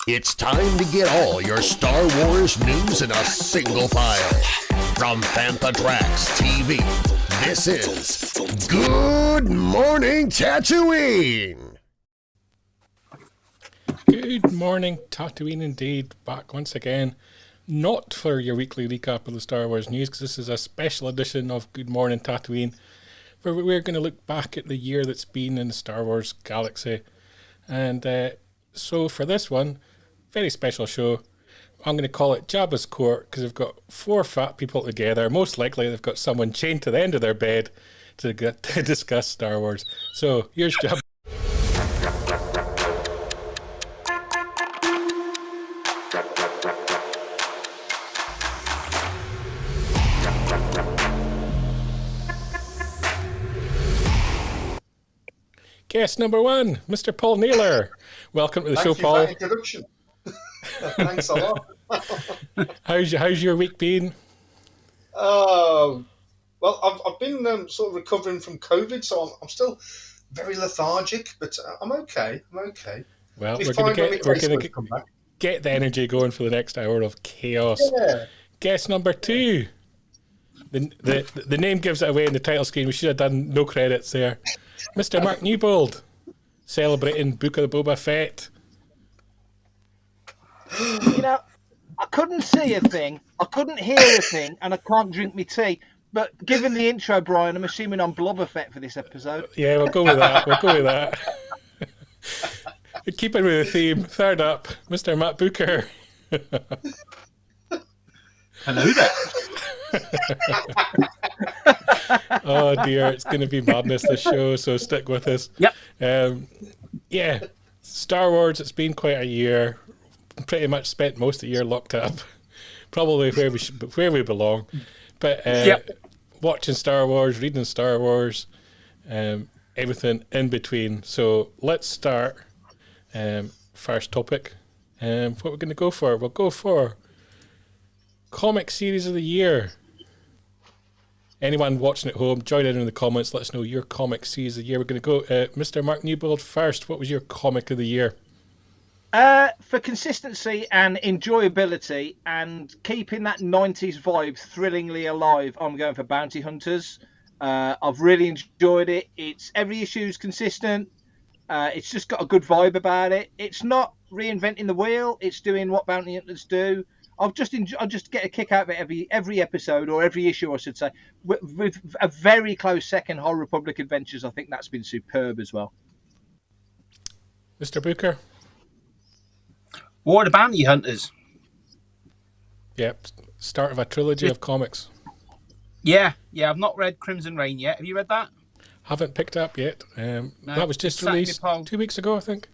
It's time to get all your Star Wars news in a single file. From Fantatrax TV, this is Good Morning Tatooine! Good morning, Tatooine indeed. Back once again, not for your weekly recap of the Star Wars news, because this is a special edition of Good Morning Tatooine, where we're going to look back at the year that's been in the Star Wars galaxy. And so for this one, very special show, I'm going to call it Jabba's Court, because they've got four fat people together. Most likely they've got someone chained to the end of their bed to discuss Star Wars. So here's Jabba. Guest number one, Mr. Paul Naylor. Welcome to the show, Paul. Thank you for that introduction. Thanks a lot. How's your week been? Well, I've been sort of recovering from COVID, so I'm still very lethargic, but I'm okay. Well, we're going to get the energy going for the next hour of chaos. Yeah. Guest number two. The name gives it away in the title screen. We should have done no credits there. Mr. Mark Newbold, celebrating Book of the Boba Fett. You know, I couldn't see a thing, I couldn't hear a thing, and I can't drink my tea. But given the intro, Brian, I'm assuming I'm Blobber Fett for this episode. Yeah, we'll go with that. Keeping with the theme, third up, Mr. Matt Booker. Hello there. Oh dear, it's going to be madness, this show, so stick with us. Yep. Yeah, Star Wars, it's been quite a year. Pretty much spent most of the year locked up. Probably where we belong. But watching Star Wars, reading Star Wars, everything in between. So let's start. First topic. What we're going to go for? We'll go for comic series of the year. Anyone watching at home, join in the comments. Let us know your comic series of the year. We're going to go Mr. Mark Newbold first. What was your comic of the year? For consistency and enjoyability and keeping that 90s vibe thrillingly alive, I'm going for Bounty Hunters. I've really enjoyed it. It's every issue's consistent. It's just got a good vibe about it. It's not reinventing the wheel. It's doing what bounty hunters do. I'll just get a kick out of it every episode, or every issue, I should say, with a very close second, High Republic Adventures. I think that's been superb as well. Mr. Booker? War of the Bounty Hunters. Yep, start of a trilogy of comics. Yeah, I've not read Crimson Reign yet. Have you read that? Haven't picked up yet. No, that was just it's sat in my released pile. 2 weeks ago, I think.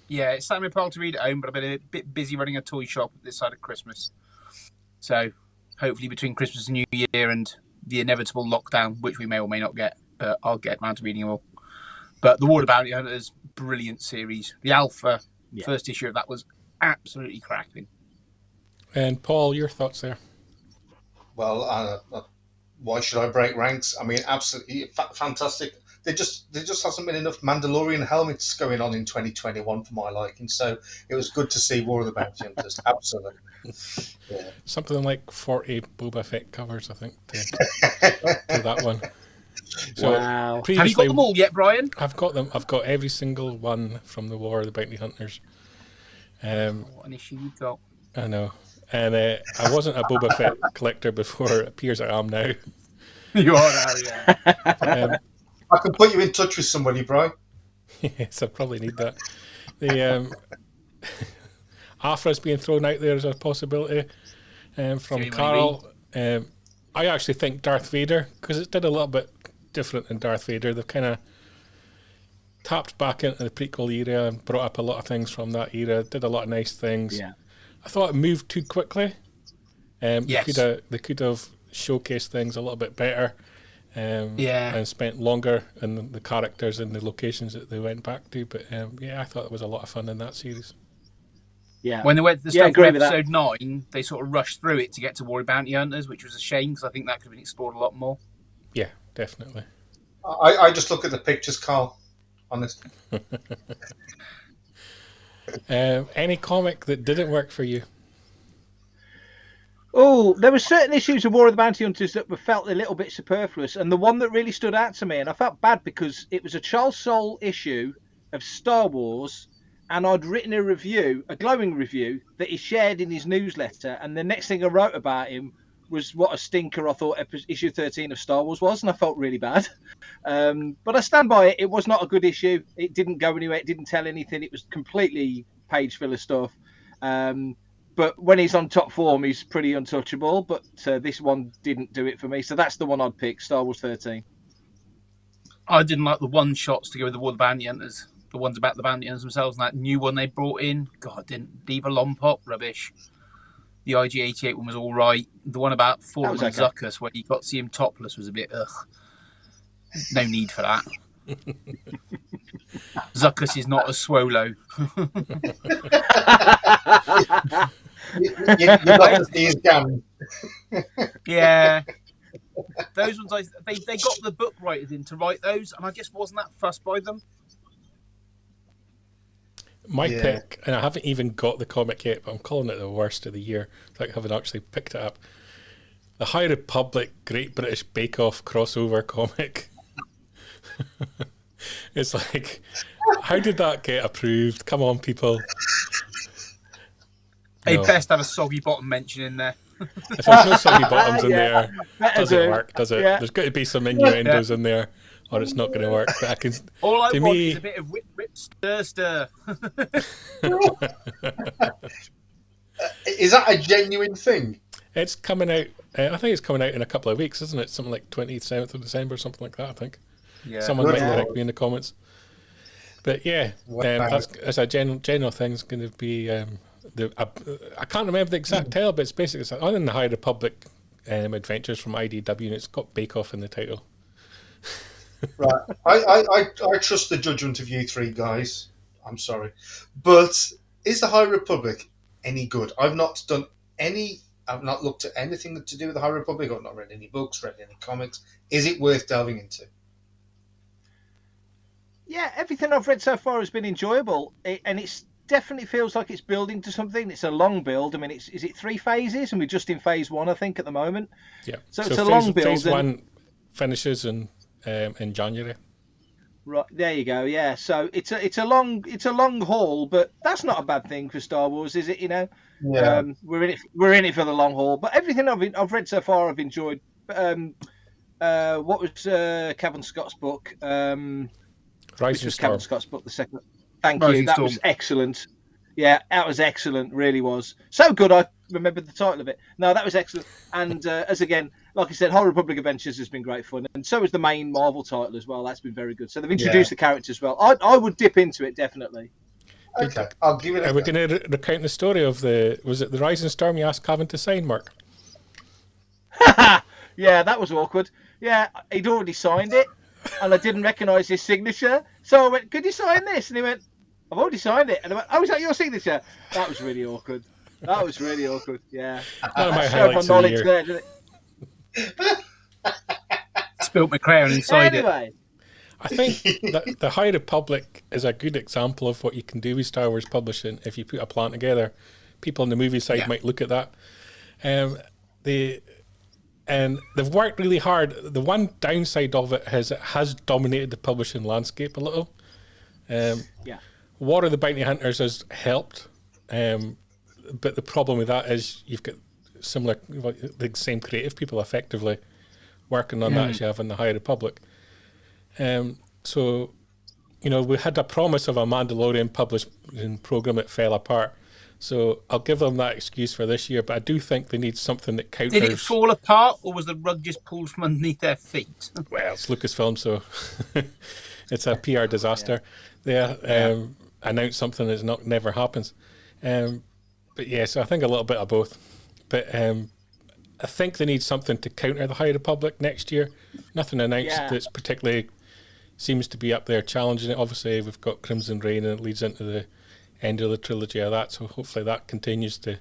Yeah, it's sat in my pile to read at home, but I've been a bit busy running a toy shop this side of Christmas. So hopefully between Christmas and New Year and the inevitable lockdown, which we may or may not get, but I'll get around to reading them all. But the War of the Bounty Hunters, brilliant series. The Alpha, first issue of that was absolutely cracking. And Paul, your thoughts there? Well, why should I break ranks? I mean, absolutely fantastic. There just hasn't been enough Mandalorian helmets going on in 2021 for my liking. So it was good to see War of the Bounty Hunters. Absolutely. Yeah. Something like 40 Boba Fett covers, I think, to that one. So wow. Have you got them all yet, Brian? I've got them. I've got every single one from the War of the Bounty Hunters. What an issue you've got. I know. And I wasn't a Boba Fett collector before. It appears I am now. You are now, yeah. I can put you in touch with somebody, Brian. Yes, I probably need that. The Afra's being thrown out there as a possibility from Carl. I actually think Darth Vader, because it did a little bit different than Darth Vader. They've kind of tapped back into the prequel era and brought up a lot of things from that era. Did a lot of nice things. Yeah. I thought it moved too quickly. Yes. They could have showcased things a little bit better. And spent longer in the characters and the locations that they went back to. But I thought it was a lot of fun in that series. Yeah. When they went to the stuff from episode 9, they sort of rushed through it to get to War of Bounty Hunters, which was a shame because I think that could have been explored a lot more. Yeah, definitely. I just look at the pictures, Carl. Honestly. Any comic that didn't work for you? Oh, there were certain issues of War of the Bounty Hunters that felt a little bit superfluous, and the one that really stood out to me, and I felt bad because it was a Charles Soule issue of Star Wars, and I'd written a review, a glowing review, that he shared in his newsletter, and the next thing I wrote about him was what a stinker I thought issue 13 of Star Wars was, and I felt really bad. But I stand by it. It was not a good issue. It didn't go anywhere. It didn't tell anything. It was completely page filler stuff. But when he's on top form, he's pretty untouchable. But this one didn't do it for me. So that's the one I'd pick, Star Wars 13. I didn't like the one-shots to go with the War of the Bounty Hunters. The ones about the Bounty Hunters themselves, and that new one they brought in. God, didn't Diva Lompop, rubbish. The IG-88 one was all right. The one about Fallen Zuckuss, where you got to see him topless, was a bit, ugh. No need for that. Zuckuss is not a swolo. you got to see his gun. Yeah. Those ones, they got the book writers in to write those, and I just wasn't that fussed by them. My pick, and I haven't even got the comic yet, but I'm calling it the worst of the year. It's like I haven't actually picked it up. The High Republic Great British Bake Off crossover comic. It's like, how did that get approved? Come on, people. They best have a soggy bottom mention in there. If there's no soggy bottoms in there, doesn't work, does it? Yeah. There's got to be some innuendos in there, or it's not going to work. But I can. All I want is a bit of whip, stir. Is that a genuine thing? It's coming out. I think it's coming out in a couple of weeks, isn't it? Something like 27th of December, or something like that. I think. Yeah. Someone might correct me in the comments. But yeah, that's a general thing. It's going to be. I can't remember the exact title, but it's basically other than the High Republic adventures from IDW, and it's got Bake Off in the title. Right, I trust the judgment of you three guys. I'm sorry, but is the High Republic any good? I've not looked at anything to do with the High Republic. I've not read any books, read any comics. Is it worth delving into? Yeah, everything I've read so far has been enjoyable, and it's definitely feels like it's building to something. It's a long build. I mean, is it 3 phases, and we're just in phase 1, I think, at the moment. Yeah. So it's a long build. Phase 1 finishes in January. Right, there you go. Yeah, so it's a long haul, but that's not a bad thing for Star Wars, is it? You know, Yeah. we're in it for the long haul. But everything I've read so far, I've enjoyed. What was Cavan Scott's book? Which Rising was Storm. Cavan Scott's book? The second. Thank Rising you. That Storm. was excellent. Yeah, that was excellent. Really was so good. I remembered the title of it. No, that was excellent. And as again, like I said, High Republic Adventures has been great fun, and so is the main Marvel title as well. That's been very good. So they've introduced the characters well. I would dip into it definitely. Okay, I'll give it a Are we go. going to recount the story of was it the Rising Storm you asked Cavan to sign, Mark? Yeah, that was awkward. Yeah, he'd already signed it, and I didn't recognise his signature. So I went, "Could you sign this?" And he went, "I've already signed it." And I went, "Oh, is that your signature?" That was really awkward. That was really awkward. Yeah, One of my showed my highlights of the knowledge year. there, didn't it? Spilt my crayon inside it. Anyway, I think that the High Republic is a good example of what you can do with Star Wars publishing if you put a plan together. People on the movie side might look at that. And they've worked really hard. The one downside of it has dominated the publishing landscape a little. War of the Bounty Hunters has helped, but the problem with that is you've got the same creative people effectively working on that as you have in the High Republic. So, you know, we had a promise of a Mandalorian publishing program that fell apart. So I'll give them that excuse for this year, but I do think they need something that counters. Did it fall apart, or was the rug just pulled from underneath their feet? Well, it's Lucasfilm, so it's a PR disaster. They announce something that never happens. But yeah, so I think a little bit of both. But I think they need something to counter the High Republic next year. Nothing announced that's particularly seems to be up there challenging it. Obviously, we've got Crimson Reign, and it leads into the end of the trilogy of that. So hopefully that continues to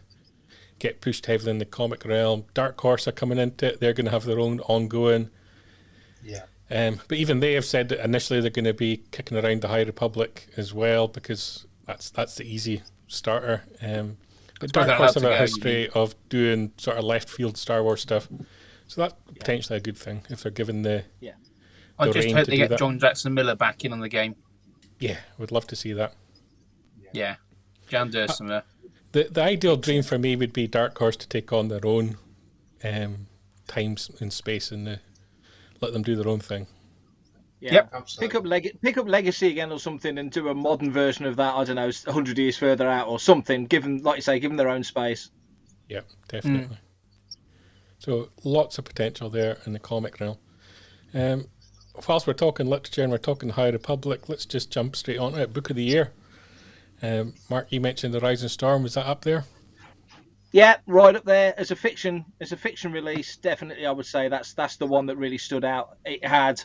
get pushed heavily in the comic realm. Dark Horse are coming into it. They're going to have their own ongoing. Yeah. But even they have said that initially they're going to be kicking around the High Republic as well, because that's the easy starter. But Dark Horse have a history of doing sort of left field Star Wars stuff, so that's potentially a good thing if they're given the. I just reign hope to they do get that. John Jackson Miller back in on the game. Yeah, would love to see that. Yeah, Jan Dersimer. The ideal dream for me would be Dark Horse to take on their own times and space and let them do their own thing. yeah, Yep. Absolutely. pick up Legacy again or something, and do a modern version of that. I don't know, 100 years further out or something. Give them, like you say, give them their own space. Yeah, definitely. So lots of potential there in the comic realm. Whilst we're talking literature and we're talking High Republic, let's just jump straight on to it. Book of the Year. Mark, you mentioned The Rising Storm. Was that up there? Yeah, right up there as a fiction release. Definitely, I would say that's the one that really stood out. It had,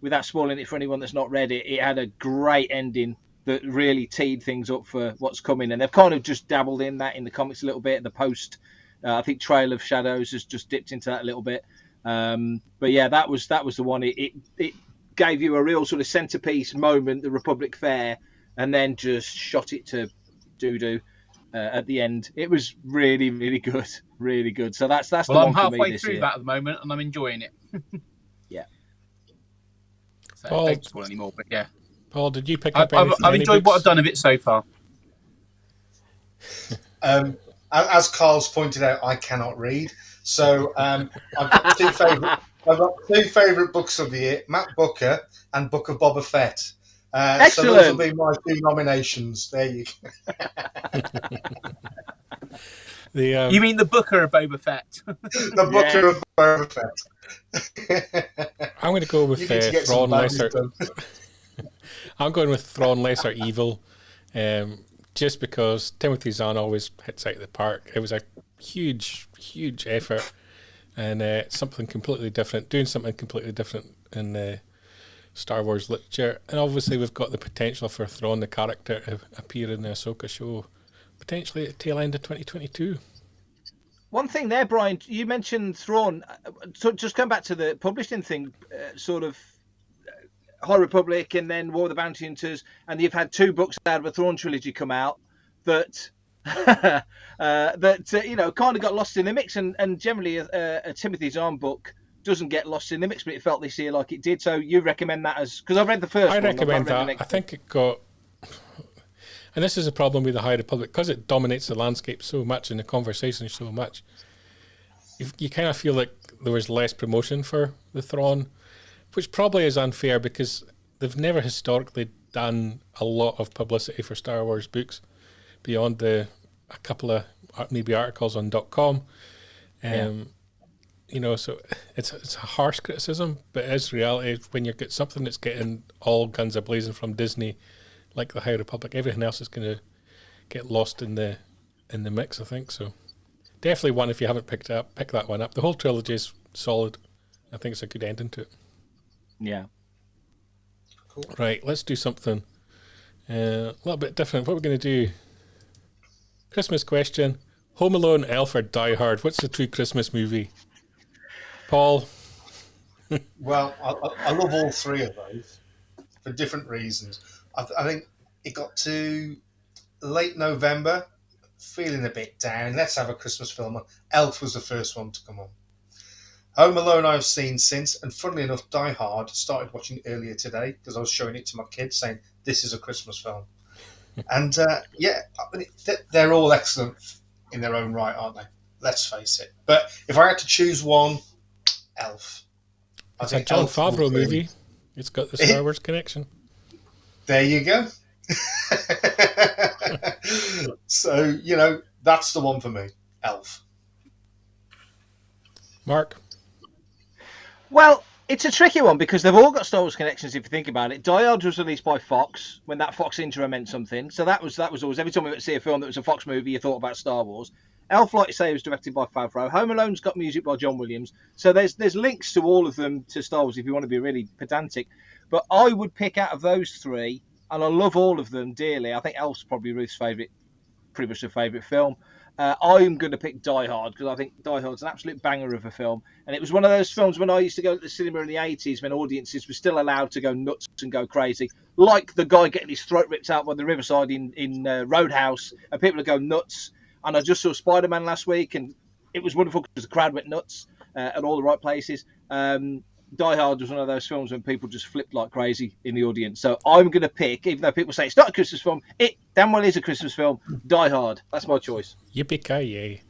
without spoiling it for anyone that's not read it, it had a great ending that really teed things up for what's coming. And they've kind of just dabbled in that in the comics a little bit. The post, I think, Trail of Shadows has just dipped into that a little bit. But yeah, that was the one. It gave you a real sort of centerpiece moment, the Republic Fair, and then just shot it to doo-doo at the end. It was really, really good, really good. So that's the Well, one I'm for me halfway this through year. that at the moment, and I'm enjoying it. Yeah. So Paul- I don't spoil anymore, but yeah, Paul, did you pick up I've any enjoyed what books? I've done of it so far. As Carl's pointed out, I cannot read, so I've got two favourite. I've got two favourite books of the year: Matt Booker and Book of Boba Fett. So Excellent. those will be my two nominations. There you go. You mean the Booker of Boba Fett? The Booker of Boba Fett. I'm going to go with You need to get some Thrawn badges Lesser. done. I'm going with Thrawn Lesser Evil, just because Timothy Zahn always hits out of the park. It was a huge, huge effort, and something completely different, doing something completely different in Star Wars literature. And obviously we've got the potential for Thrawn, the character, to appear in the Ahsoka show, potentially at the tail end of 2022. One thing there, Brian, you mentioned Thrawn. So just come back to the publishing thing, sort of High Republic and then War of the Bounty Hunters, and you've had two books out of a Thrawn trilogy come out that kind of got lost in the mix, and generally a Timothy Zahn book doesn't get lost in the mix, but it felt this year like it did. So you recommend that as, because I've read the first one. I recommend that. I think it got, and this is a problem with the High Republic, because it dominates the landscape so much and the conversation so much. You kind of feel like there was less promotion for the Thrawn, which probably is unfair because they've never historically done a lot of publicity for Star Wars books beyond a couple of maybe articles on .com. You know, so it's a harsh criticism, but it's reality. When you get something that's getting all guns a-blazing from Disney, like the High Republic, everything else is going to get lost in the mix, I think. So definitely one, if you haven't picked it up, pick that one up. The whole trilogy is solid. I think it's a good ending to it. Yeah. Cool. Right, let's do something a little bit different. What we're going to do, Christmas question, Home Alone, Elf, or Die Hard? What's the true Christmas movie? Paul? Well, I love all three of those for different reasons. I think it got to late November, feeling a bit down. Let's have a Christmas film on. Elf was the first one to come on. Home Alone I've seen since, and funnily enough, Die Hard started watching earlier today because I was showing it to my kids, saying this is a Christmas film. And they're all excellent in their own right, aren't they? Let's face it. But if I had to choose one, Elf. It's a Jon Favreau movie. It's got the Star Wars connection. There you go. So, that's the one for me, Elf. Mark? Well, it's a tricky one because they've all got Star Wars connections if you think about it. Die Hard was released by Fox when that Fox intro meant something. So that was always, every time we went to see a film that was a Fox movie, you thought about Star Wars. Elf, like you say, was directed by Favreau. Home Alone's got music by John Williams. So there's links to all of them to Star Wars if you want to be really pedantic. But I would pick out of those three, and I love all of them dearly. I think Elf's probably Ruth's favourite, pretty much her favourite film. I'm going to pick Die Hard because I think Die Hard's an absolute banger of a film. And it was one of those films when I used to go to the cinema in the 80s when audiences were still allowed to go nuts and go crazy. Like the guy getting his throat ripped out by the Riverside in Roadhouse, and people would go nuts. And I just saw Spider-Man last week, and it was wonderful because the crowd went nuts at all the right places. Die Hard was one of those films when people just flipped like crazy in the audience. So I'm going to pick, even though people say it's not a Christmas film, it damn well is a Christmas film, Die Hard. That's my choice. Yippee-ki-yay.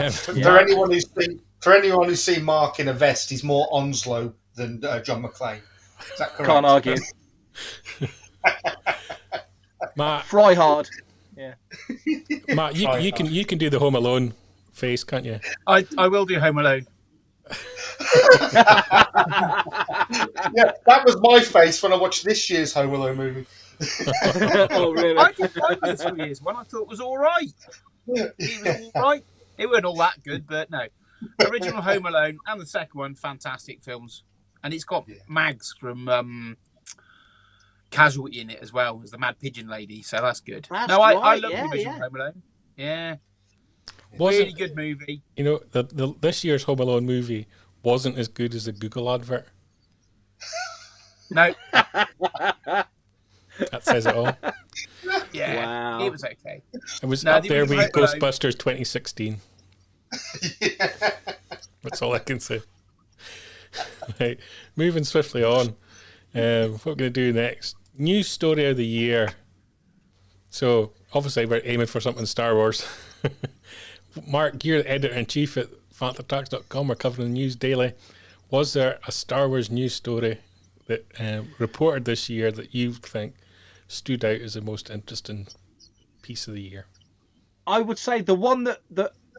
For anyone who's seen Mark in a vest, he's more Onslow than John McClane. Is that correct? Can't argue. Matt, Fry hard. Yeah. Matt, you can do the Home Alone face, can't you? I will do Home Alone. Yeah, that was my face when I watched this year's Home Alone movie. Oh, really? I did like this year's one. I thought it was all right. It was all right. It weren't all that good, but no. Original Home Alone and the second one, fantastic films. And it's got Mags from Casualty in it as well as the Mad Pigeon Lady, so that's good. That's I right, love the original Home Alone. Yeah. Wasn't, really good movie. You know, this year's Home Alone movie wasn't as good as the Google advert. No. That says it all. Yeah. Wow. It was okay. It was No, up the there with original Home Alone- Ghostbusters 2016. That's all I can say. Right, moving swiftly on. What we're going to do next? News story of the year. So, obviously, we're aiming for something Star Wars. Mark, you're the editor-in-chief at panthertracks.com. We're covering the news daily. Was there a Star Wars news story that reported this year that you think stood out as the most interesting piece of the year? I would say the one that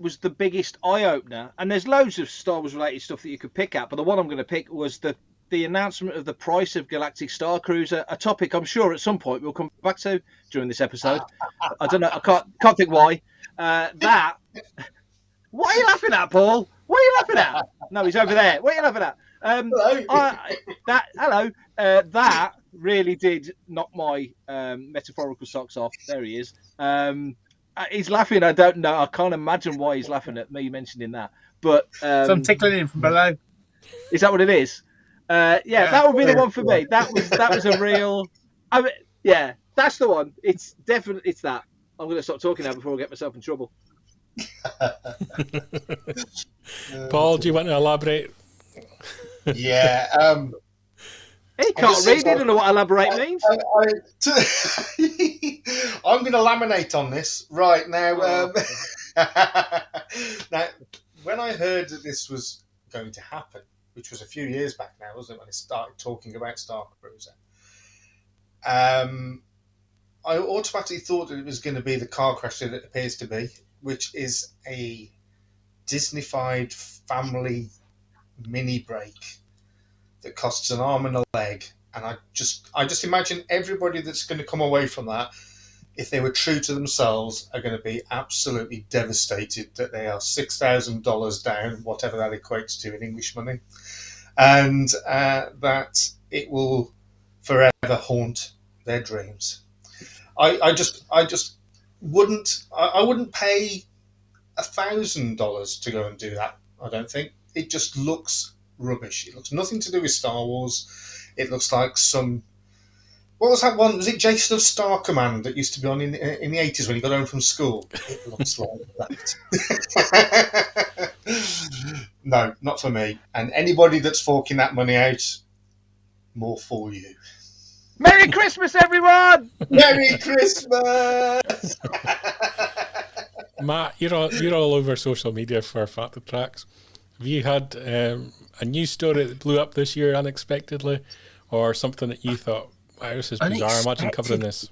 was the biggest eye-opener, and there's loads of Star Wars-related stuff that you could pick at, but the one I'm going to pick was the announcement of the price of Galactic Star Cruiser, a topic I'm sure at some point we'll come back to during this episode. I don't know, I can't think why. What are you laughing at, Paul? What are you laughing at? No, he's over there. What are you laughing at? That really did knock my metaphorical socks off. There he is. He's laughing. I don't know. I can't imagine why he's laughing at me mentioning that. But So I'm tickling him from below. Is that what it is? That would be the one for me. That was a real. That's the one. It's definitely that. I'm going to stop talking now before I get myself in trouble. Paul, do you want to elaborate? Yeah. He can't read. He don't know what elaborate means. I'm going to laminate on this right now. Now, when I heard that this was going to happen, which was a few years back now, wasn't it, when I started talking about Star Cruiser, I automatically thought that it was going to be the car crash that it appears to be, which is a Disneyfied family mini break that costs an arm and a leg. And I just imagine everybody that's going to come away from that, if they were true to themselves, are going to be absolutely devastated that they are $6,000 down, whatever that equates to in English money, and that it will forever haunt their dreams. I just wouldn't. I wouldn't pay $1,000 to go and do that. I don't think it just looks rubbish. It looks nothing to do with Star Wars. It looks like some. What was that one? Was it Jason of Star Command that used to be on in the 80s when he got home from school? It looks like that. No, not for me. And anybody that's forking that money out, more for you. Merry Christmas, everyone! Merry Christmas! Matt, you're all over social media for Factor Tracks. Have you had a news story that blew up this year unexpectedly, or something that you thought, wow, this is bizarre, imagine covering this?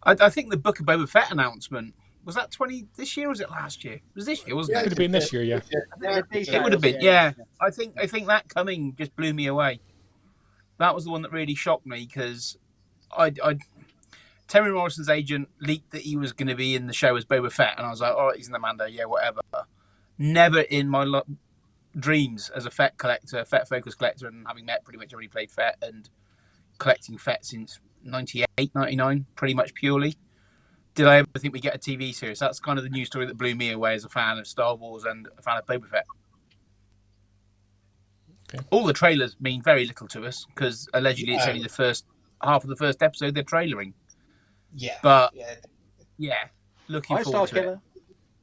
I think the Book of Boba Fett announcement, was that this year or was it last year? It was this year, wasn't It it? could have been this year, yeah. It would have been, yeah. I think that coming just blew me away. That was the one that really shocked me because Terry Morrison's agent leaked that he was going to be in the show as Boba Fett, and I was like, all right, he's in the Mando, yeah, whatever. Never in my dreams as a Fett collector, Fett focus collector, and having met pretty much everybody played Fett and collecting Fett since 98, 99, pretty much purely. Did I ever think we'd get a TV series? That's kind of the news story that blew me away as a fan of Star Wars and a fan of Boba Fett. Okay. All the trailers mean very little to us because allegedly it's only the first half of the first episode they're trailering. Yeah. But, looking I forward to it.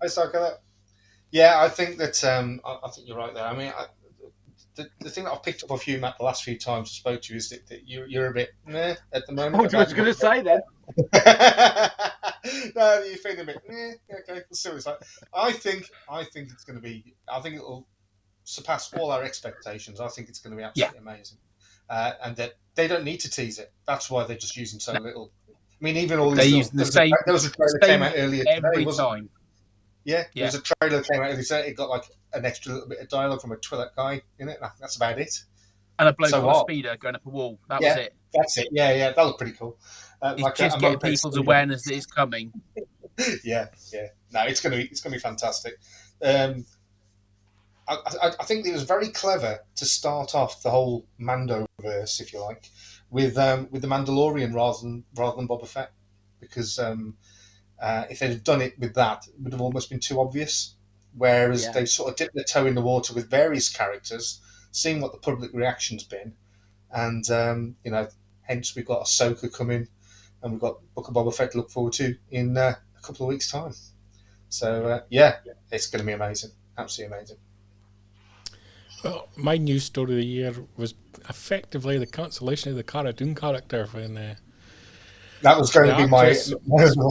I start that. Yeah, I think that I think you're right there. I mean, the thing that I've picked up off you, Matt, the last few times I spoke to you is that you're a bit meh at the moment. I was going to say then. No, you're feeling a bit meh. Okay, we'll see what it's like. I think it's going to be. I think it'll surpass all our expectations. I think it's going to be absolutely amazing, and that they don't need to tease it. That's why they're just using so little. I mean, even all they're these. using the same. There was a trailer that came out earlier every today, time. Yeah, there was a trailer that came out earlier today. It got like an extra little bit of dialogue from a Twi'lek guy in it. That's about it. And a bloke on a speeder going up a wall. That was it. That's it. Yeah, that was pretty cool. It's like just getting people's awareness that it's coming. yeah. No, it's gonna be fantastic. I think it was very clever to start off the whole Mandoverse, if you like, with the Mandalorian rather than Boba Fett, because if they'd have done it with that, it would have almost been too obvious. Whereas they sort of dipped their toe in the water with various characters, seeing what the public reaction's been, and hence we've got Ahsoka coming, and we've got Book of Boba Fett to look forward to in a couple of weeks' time. So it's going to be amazing, absolutely amazing. Well, my news story of the year was effectively the cancellation of the Cara Dune character when that was going to be my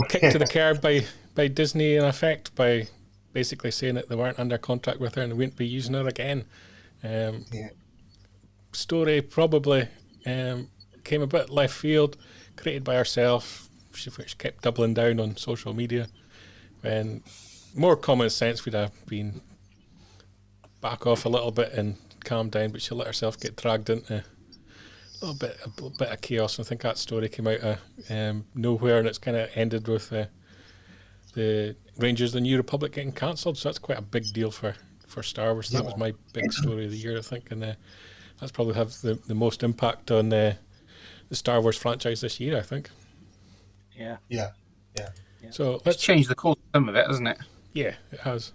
kicked to the curb by Disney, in effect, by basically saying that they weren't under contract with her and they wouldn't be using her again. Story probably came a bit left field, created by herself, which kept doubling down on social media. When more common sense would have been back off a little bit and calm down, but she let herself get dragged into a little bit of chaos. I think that story came out of nowhere, and it's kind of ended with the Rangers of the New Republic getting cancelled. So that's quite a big deal for Star Wars. That was my big story of the year, I think, and that's probably have the most impact on the Star Wars franchise this year, I think. Yeah. So let's change the course of some of it, hasn't it? Yeah, it has.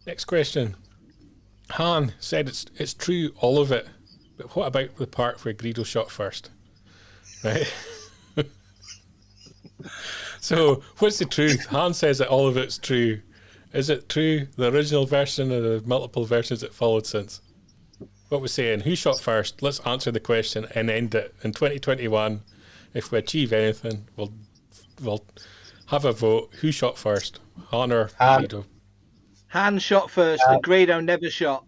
Next question. Han said it's true, all of it, but what about the part where Greedo shot first? Right? So, what's the truth? Han says that all of it's true. Is it true, the original version or the multiple versions that followed since? What we're saying, who shot first? Let's answer the question and end it. In 2021, if we achieve anything, we'll have a vote. Who shot first? Han or Greedo? Han shot first, and Greedo never shot.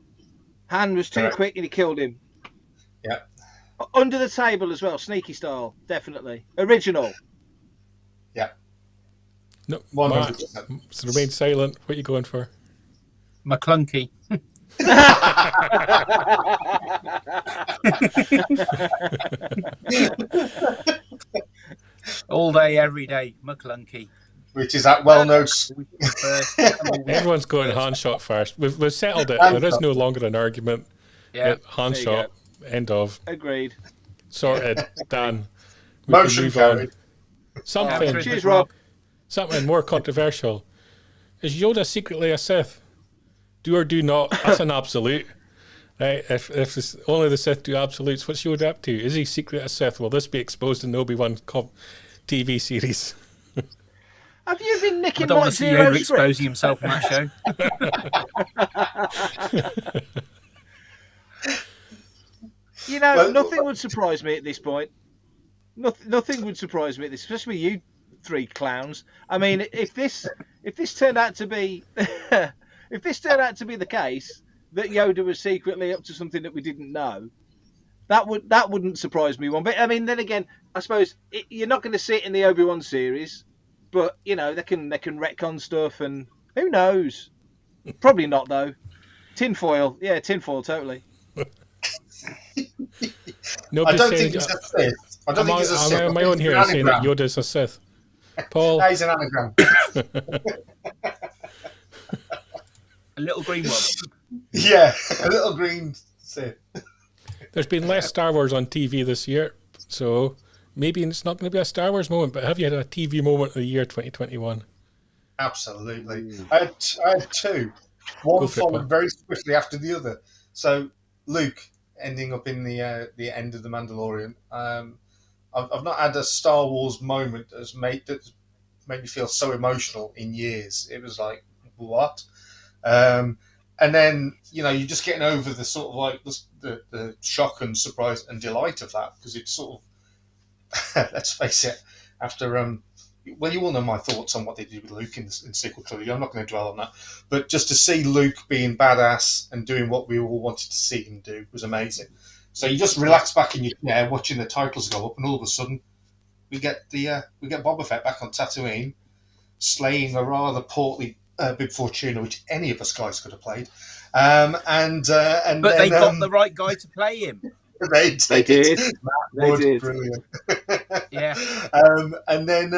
Han was too quick and he killed him. Yeah. Under the table as well, sneaky style, definitely. Original. Yeah. No, 100%. So remain silent. What are you going for? McClunky. All day, every day, McClunky. Which is that well-known. Everyone's going Han shot first. We've settled it. There is no longer an argument. Yeah. Han shot. End of. Agreed. Sorted. Done. We Motion can move carried. on. Something. Cheers, Rob. Something more controversial. Is Yoda secretly a Sith? Do or do not? That's an absolute. Right? If it's only the Sith do absolutes, what's Yoda up to? Is he secretly a Sith? Will this be exposed in the Obi-Wan TV series? Have you been I nicking don't my want to see zero Yoda script? exposing himself in that show. You know, Well, nothing would surprise me at this point. Nothing would surprise me at this, especially you three clowns. I mean, if this turned out to be if this turned out to be the case that Yoda was secretly up to something that we didn't know, that wouldn't surprise me one bit. I mean, then again, I suppose you're not going to see it in the Obi-Wan series, but you know they can retcon stuff, and who knows? Probably not though. Tinfoil, totally. I don't think he's a Sith. I don't think he's a Sith. I'm on my own here saying that Yoda's a Sith. Paul. He's an anagram. A little green one. Yeah, a little green Sith. There's been less Star Wars on TV this year, so maybe it's not going to be a Star Wars moment, but have you had a TV moment of the year 2021? Absolutely. I had two. One followed very swiftly after the other. So Luke ending up in the end of The Mandalorian. I've not had a Star Wars moment that's made me feel so emotional in years. It was like, what? And then, you know, you're just getting over the sort of like the shock and surprise and delight of that, because it's sort of, let's face it, after well, you all know my thoughts on what they did with Luke in sequel trilogy. I'm not going to dwell on that, but just to see Luke being badass and doing what we all wanted to see him do was amazing. So you just relax back in your chair, watching the titles go up, and all of a sudden we get Boba Fett back on Tatooine, slaying a rather portly Bib Fortuna, which any of us guys could have played. But then, they got the right guy to play him. They did. They did. Brilliant. Yeah. And then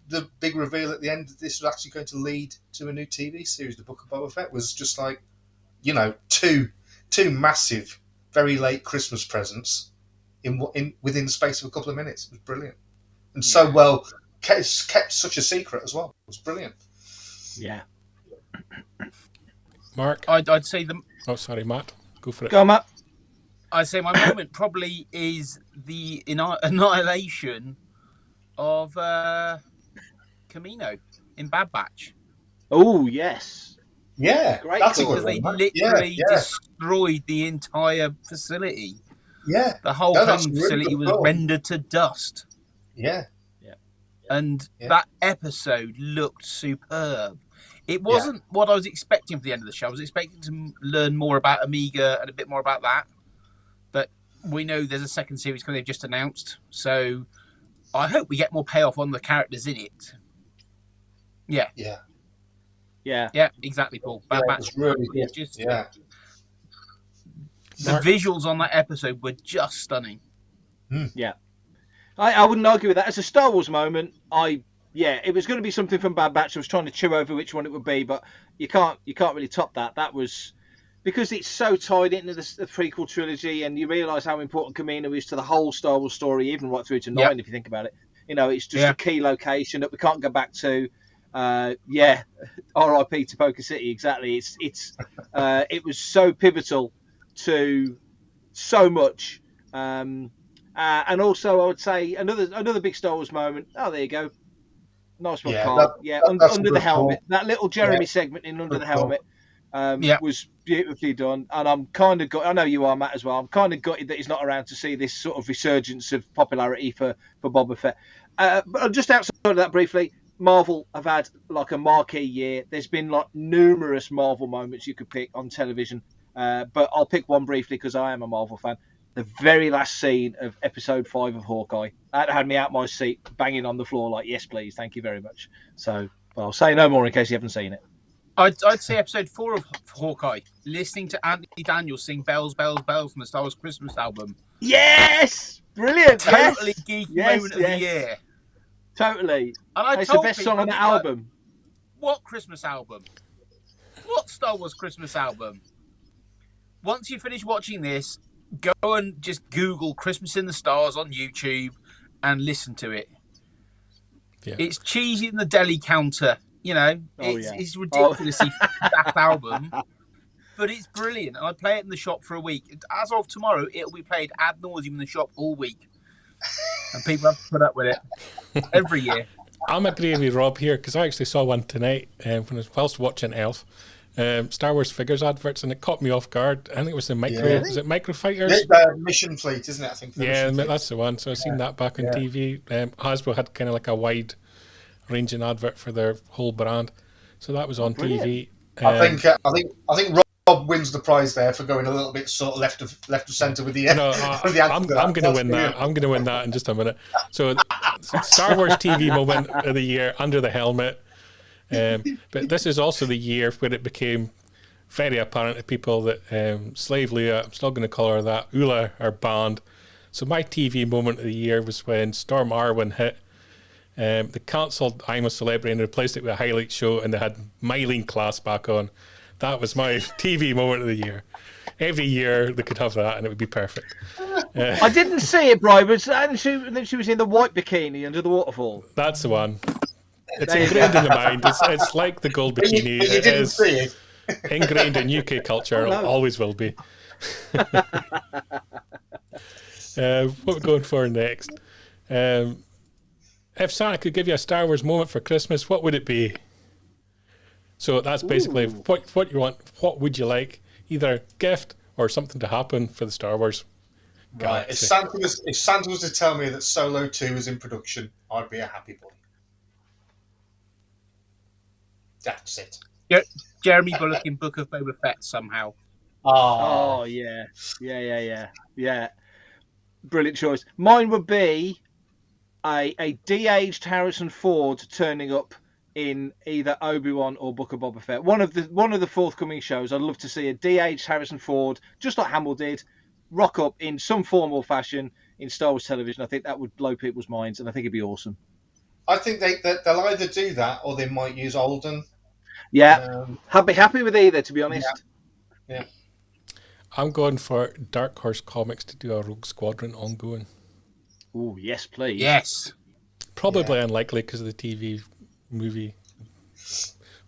the big reveal at the end that this was actually going to lead to a new TV series, The Book of Boba Fett, was just like, you know, two massive, very late Christmas presents within the space of a couple of minutes. It was brilliant, and so well kept such a secret as well. It was brilliant. Yeah. Mark? I'd say the. Oh, sorry, Matt. Go for it. Go on, Matt. I'd say my moment probably is the annihilation of Camino in Bad Batch. Oh, yes. Yeah, Great that's call. a good Because they one. literally destroyed the entire facility. Yeah, The whole that's home really facility good was call. rendered to dust. Yeah. And Yeah. that episode looked superb. It wasn't what I was expecting for the end of the show. I was expecting to learn more about Amiga and a bit more about that. But we know there's a second series coming, they've just announced. So I hope we get more payoff on the characters in it. Yeah. Yeah. Yeah. Yeah, exactly, Paul. Bad Yeah, Batch. it was really good. Just, Yeah. The visuals on that episode were just stunning. Yeah. I wouldn't argue with that. As a Star Wars moment, it was going to be something from Bad Batch. I was trying to chew over which one it would be, but you can't really top that. That was because it's so tied into the prequel trilogy, and you realise how important Camino is to the whole Star Wars story, even right through to 9, if you think about it. You know, it's just a key location that we can't go back to. R.I.P. to Poker City. Exactly. It was so pivotal to so much. And also, I would say another big Star Wars moment. Oh, there you go. Nice one, Yeah, Carl. Yeah, that's a under the good call. helmet. That little Jeremy segment in Under Good the call. Helmet was beautifully done. And I'm kind of I know you are, Matt, as well. I'm kind of gutted that he's not around to see this sort of resurgence of popularity for Boba Fett. But just outside of that briefly, Marvel have had like a marquee year. There's been like numerous Marvel moments you could pick on television. But I'll pick one briefly because I am a Marvel fan. The very last scene of episode 5 of Hawkeye, that had me out my seat, banging on the floor like, yes, please, thank you very much. So, well, I'll say no more in case you haven't seen it. I'd say episode 4 of Hawkeye, listening to Anthony Daniels sing Bells, Bells, Bells from the Star Wars Christmas album. Yes! Brilliant! Totally geeky moment of the year. Totally. And It's the best song on the album. What Christmas album? What Star Wars Christmas album? Once you finish watching this, go and just Google Christmas in the Stars on YouTube and listen to it. Yeah. It's cheesy in the deli counter, you know. It's ridiculously daft album, but it's brilliant. And I play it in the shop for a week. As of tomorrow, it'll be played ad nauseum in the shop all week. And people have to put up with it every year. I'm agreeing with Rob here because I actually saw one tonight whilst watching Elf. Star Wars figures adverts, and it caught me off guard. I think it was the was it Micro Fighters? Mission Fleet, isn't it? I think. Yeah, that's the one. So I've seen that back on TV. Hasbro had kind of like a wide ranging advert for their whole brand, so that was on TV. I think Rob wins the prize there for going a little bit sort of left of centre with the. I'm going to win that. I'm going to win that in just a minute. So, Star Wars TV moment of the year, Under the Helmet. But this is also the year where it became very apparent to people that Slave Leia, I'm still going to call her that, Ula are banned. So my TV moment of the year was when Storm Arwen hit. They cancelled I'm a Celebrity and replaced it with a highlight show, and they had Mylene Class back on. That was my TV moment of the year. Every year they could have that and it would be perfect. I didn't see it, Brian, but she was in the white bikini under the waterfall. That's the one. It's ingrained in the mind. It's like the gold bikini. You didn't see it. Ingrained in UK culture. It always will be. What we're going for next? If Santa could give you a Star Wars moment for Christmas, what would it be? So that's basically what you want. What would you like? Either gift or something to happen for the Star Wars galaxy. Right. If Santa was to tell me that Solo 2 is in production, I'd be a happy boy. That's it. Jeremy Bullock in Book of Boba Fett somehow. Oh yeah. Brilliant choice. Mine would be a de-aged Harrison Ford turning up in either Obi-Wan or Book of Boba Fett. One of the forthcoming shows. I'd love to see a de-aged Harrison Ford, just like Hamill did, rock up in some form or fashion in Star Wars television. I think that would blow people's minds, and I think it'd be awesome. I think they'll either do that or they might use Alden. Yeah, I'd be happy with either, to be honest. Yeah. I'm going for Dark Horse Comics to do a Rogue Squadron ongoing. Oh, yes, please. Yes. Probably unlikely because of the TV movie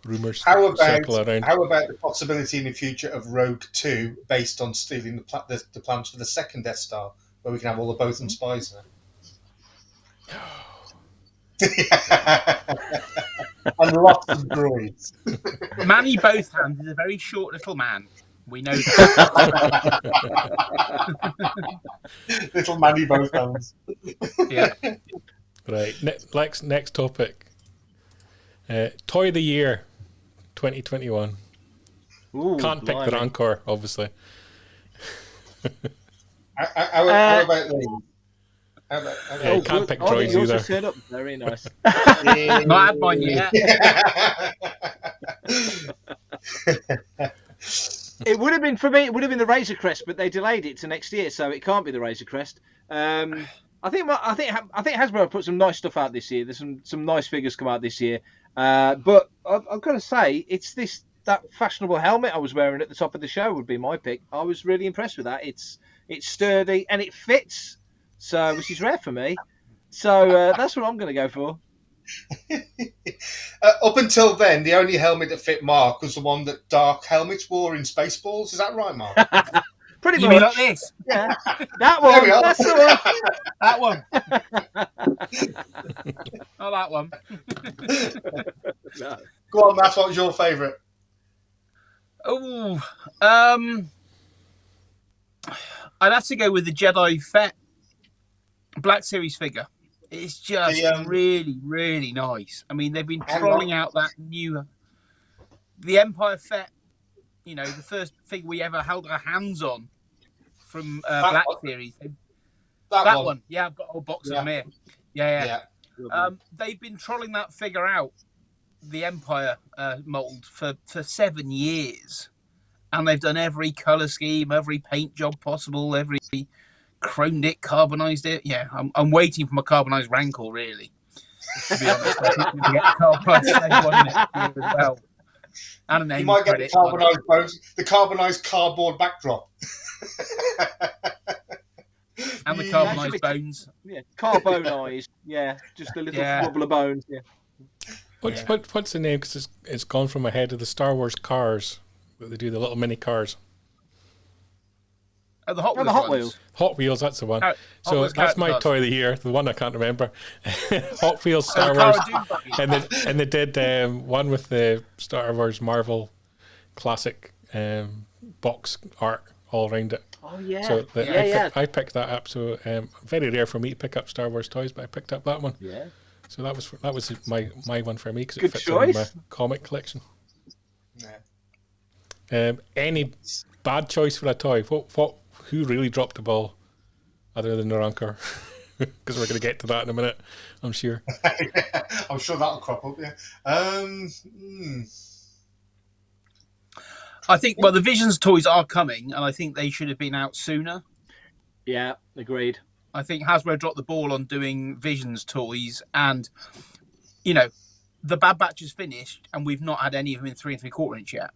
rumours How circle around. about the possibility in the future of Rogue 2 based on stealing the plans for the second Death Star, where we can have all the Bothan spies there? And lots of droids. Manny Bothhands is a very short little man. We know that. Little Manny Bothhands. Yeah. Right. Next topic. Toy of the Year 2021. Ooh, Can't pick the Rancor, obviously. How about these? Can't pick droids yours either. are set up. Very nice. Not had mine yet. It would have been, for me, it would have been the Razor Crest, but they delayed it to next year, so it can't be the Razor Crest. I think Hasbro put some nice stuff out this year. There's some nice figures come out this year. But I've got to say, it's that fashionable helmet I was wearing at the top of the show would be my pick. I was really impressed with that. It's sturdy and it fits, so which is rare for me. So that's what I'm going to go for. Up until then, the only helmet that fit Mark was the one that Dark Helmets wore in Spaceballs. Is that right, Mark? Pretty You much. mean like this? Yeah, that one. There we are. That's the one. That one. Oh, that one. No. Go on, Matt. What was your favourite? Oh, I'd have to go with the Jedi Fett Black Series figure. It's just really, really nice. I mean, they've been trolling out that the Empire Fett. You know, the first figure we ever held our hands on from Black Series. That one. Yeah, I've got a whole box of them here. Yeah. They've been trolling that figure out, the Empire mold, for 7 years. And they've done every colour scheme, every paint job possible, every chromed it, carbonized it. Yeah, I'm waiting for my carbonized Rancor, really. To be honest, I think we're going to get carbonized one next year as well. And you might get the carbonized cardboard backdrop. And the carbonized bones. Yeah, carbonized. Yeah, just a little wobble of bones. Yeah. What's the name? Because it's gone from my head of the Star Wars cars. They do the little mini cars. Oh, the Hot Wheels. Hot Wheels. Hot Wheels, that's the one. So Wheels that's my toy of the year, the one I can't remember. Hot Wheels Star Wars. And they did one with the Star Wars Marvel classic box art all around it. Oh, yeah. So I picked that up. So very rare for me to pick up Star Wars toys, but I picked up that one. Yeah. So that was my one for me because it Good fits choice. in my comic collection. Yeah. Any bad choice for a toy? Who really dropped the ball, other than the Rancor? Because we're going to get to that in a minute, I'm sure. I'm sure that'll crop up. Yeah. I think the Visions toys are coming, and I think they should have been out sooner. Yeah, agreed. I think Hasbro dropped the ball on doing Visions toys, and you know, the Bad Batch is finished, and we've not had any of them in 3 3/4 inch yet.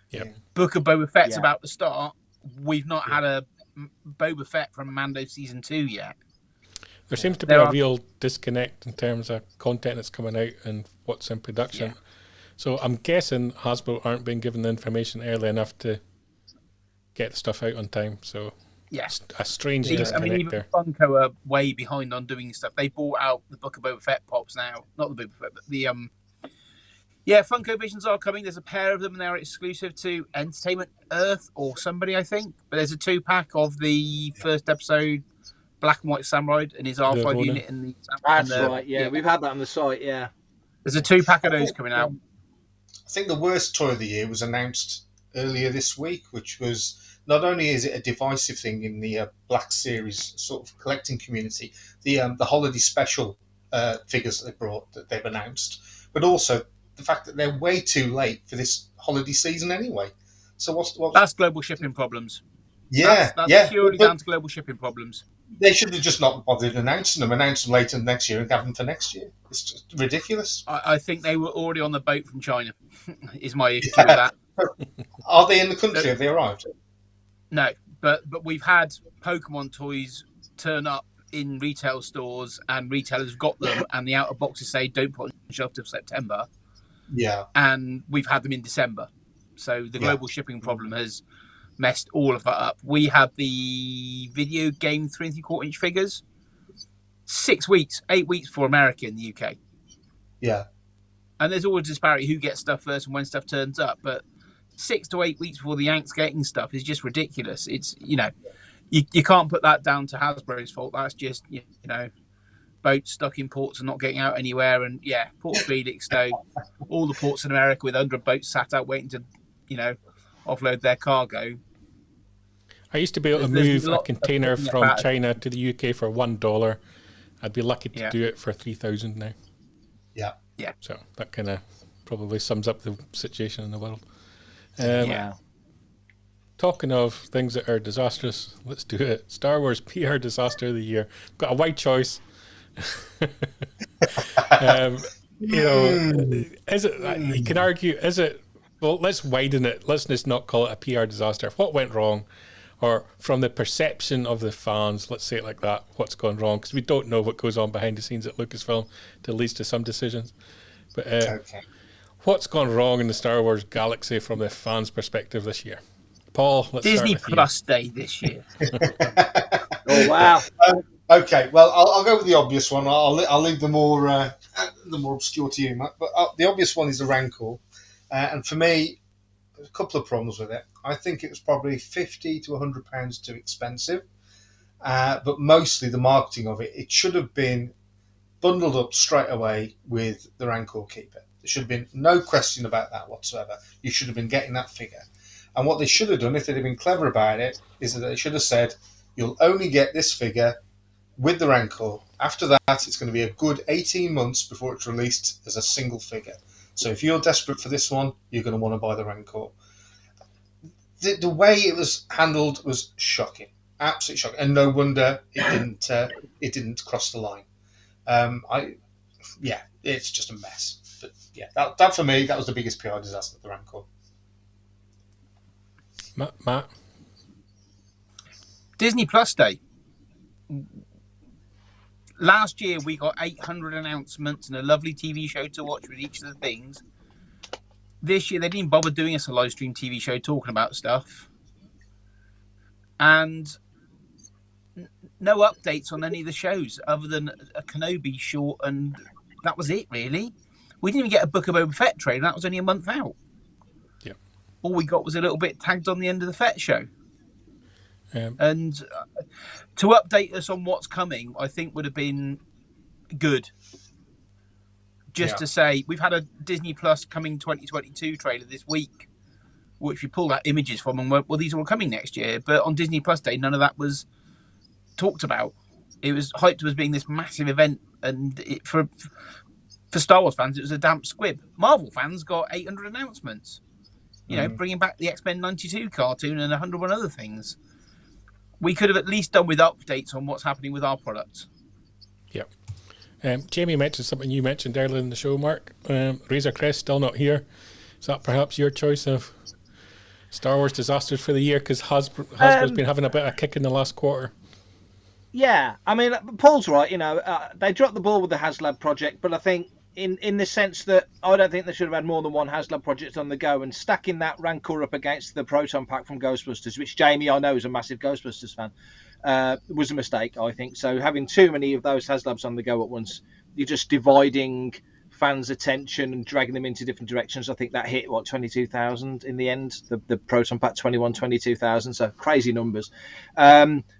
Yeah. Book of Boba Fett's about to start. We've not had a Boba Fett from Mando season 2 yet. There seems to be a real disconnect in terms of content that's coming out and what's in production. Yeah. So I'm guessing Hasbro aren't being given the information early enough to get the stuff out on time. So a strange disconnect there. Funko are way behind on doing stuff. They bought out the Book of Boba Fett pops now. Not the Boba Fett, but the Funko Visions are coming. There's a pair of them, and they're exclusive to Entertainment Earth or somebody, I think. But there's a 2-pack of the first episode, Black and White Samurai, and his R5 unit. That's right, yeah. We've had that on the site, yeah. There's a 2-pack of those coming out. I think the worst toy of the year was announced earlier this week, which was, not only is it a divisive thing in the Black Series sort of collecting community, the holiday special figures that they've announced, but also the fact that they're way too late for this holiday season anyway. So what's that's global shipping problems. Yeah, that's purely down to global shipping problems. They should have just not bothered announcing them. Announce them later next year and have them for next year. It's just ridiculous. I think they were already on the boat from China. Is my issue with that. Are they in the country? Have they arrived? No, but we've had Pokemon toys turn up in retail stores, and retailers have got them, and the outer boxes say don't put on the shelf till September. Yeah. And we've had them in December. So the global shipping problem has messed all of that up. We had the video game 3 3/4 inch figures 8 weeks for America in the UK. Yeah. And there's always a disparity who gets stuff first and when stuff turns up. But 6 to 8 weeks before the Yanks getting stuff is just ridiculous. It's, you can't put that down to Hasbro's fault. That's just, boats stuck in ports and not getting out anywhere. And Port Felix, all the ports in America with 100 boats sat out waiting to, offload their cargo. I used to be able to move a container from China to the UK for $1. I'd be lucky to do it for 3,000 now. Yeah. Yeah. So that kind of probably sums up the situation in the world. Talking of things that are disastrous, let's do it. Star Wars PR disaster of the year. Got a wide choice. Is it? You can argue. Is it? Well, let's widen it. Let's just not call it a PR disaster. What went wrong, or from the perception of the fans, let's say it like that. What's gone wrong? Because we don't know what goes on behind the scenes at Lucasfilm that leads to some decisions. But what's gone wrong in the Star Wars galaxy from the fans' perspective this year? Paul, let's Disney start with Plus Day this year. Oh wow! Okay, well, I'll go with the obvious one. I'll leave the more obscure to you, Matt. But the obvious one is the Rancor, and for me, there's a couple of problems with it. I think it was probably £50 to £100 too expensive, but mostly the marketing of it. It should have been bundled up straight away with the Rancor Keeper. There should have been no question about that whatsoever. You should have been getting that figure. And what they should have done, if they'd have been clever about it, is that they should have said, you'll only get this figure with the Rancor. After that, it's going to be a good 18 months before it's released as a single figure. So if you're desperate for this one, you're going to want to buy the Rancor. The way it was handled was shocking, absolutely shocking, and no wonder it didn't cross the line. It's just a mess. But yeah, that for me, that was the biggest PR disaster, the Rancor. Matt? Disney Plus Day. Last year we got 800 announcements and a lovely TV show to watch with each of the things. This year they didn't bother doing us a live stream TV show talking about stuff. And no updates on any of the shows other than a Kenobi short, and that was it, really. We didn't even get a Book of Boba Fett trailer. That was only a month out. Yeah. All we got was a little bit tagged on the end of the Fett show. And to update us on what's coming, I think would have been good. Just to say, we've had a Disney Plus coming 2022 trailer this week, which we pulled out images from and went, well, these are all coming next year. But on Disney Plus Day, none of that was talked about. It was hyped as being this massive event, and for Star Wars fans, it was a damp squib. Marvel fans got 800 announcements. You know, bringing back the X-Men 92 cartoon and 101 other things. We could have at least done with updates on what's happening with our products. Yep. Jamie mentioned something you mentioned earlier in the show, Mark. Razor Crest still not here. Is that perhaps your choice of Star Wars disasters for the year? Because Hasbro's been having a bit of a kick in the last quarter. Yeah, I mean, Paul's right. You know, they dropped the ball with the HasLab project, but I think in the sense that I don't think they should have had more than one HasLab project on the go, and stacking that Rancor up against the Proton Pack from Ghostbusters, which Jamie, I know, is a massive Ghostbusters fan, was a mistake, I think. So having too many of those HasLabs on the go at once, you're just dividing fans' attention and dragging them into different directions. I think that hit, 22,000 in the end, the Proton Pack 22,000, so crazy numbers.